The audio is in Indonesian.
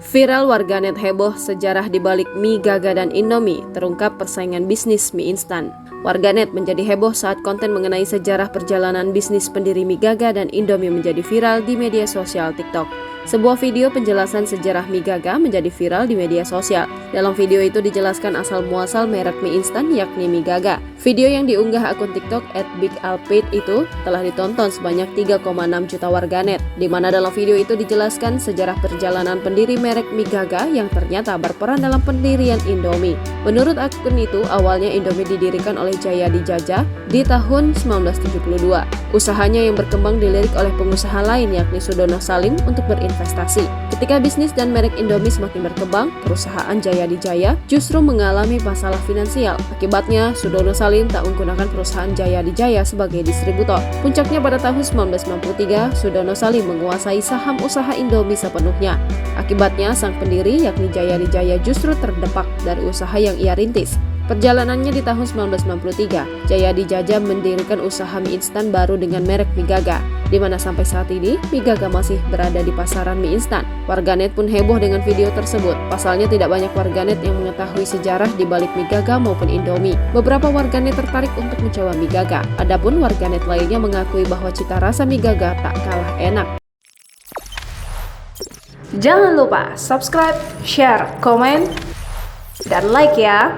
Viral warganet heboh sejarah dibalik mie Gaga dan Indomie, terungkap persaingan bisnis mie instan. Warganet menjadi heboh saat konten mengenai sejarah perjalanan bisnis pendiri mie Gaga dan Indomie menjadi viral di media sosial TikTok. Sebuah video penjelasan sejarah mie Gaga menjadi viral di media sosial. Dalam video itu dijelaskan asal-muasal merek mie instan yakni mie Gaga. Video yang diunggah akun TikTok @bigalpate itu telah ditonton sebanyak 3,6 juta warganet, di mana dalam video itu dijelaskan sejarah perjalanan pendiri merek mie Gaga yang ternyata berperan dalam pendirian Indomie. Menurut akun itu, awalnya Indomie didirikan oleh Jayadi Jaja di tahun 1972. Usahanya yang berkembang dilirik oleh pengusaha lain yakni Sudono Salim untuk berinvestasi. Ketika bisnis dan merek Indomie semakin berkembang, perusahaan Jayadi Jaya justru mengalami masalah finansial. Akibatnya, Sudono Salim tak menggunakan perusahaan Jayadi Jaya sebagai distributor. Puncaknya pada tahun 1993, Sudono Salim menguasai saham usaha Indomie sepenuhnya. Akibatnya, sang pendiri yakni Jayadi Jaya justru terdepak dari usaha yang ia rintis. Perjalanannya di tahun 1993, Jayadi Jaja mendirikan usaha mie instan baru dengan merek mie Gaga, di mana sampai saat ini mie Gaga masih berada di pasaran mie instan. Warganet pun heboh dengan video tersebut. Pasalnya tidak banyak warganet yang mengetahui sejarah di balik mie Gaga maupun Indomie. Beberapa warganet tertarik untuk mencoba mie Gaga. Adapun warganet lainnya mengakui bahwa cita rasa mie Gaga tak kalah enak. Jangan lupa subscribe, share, komen, dan like ya.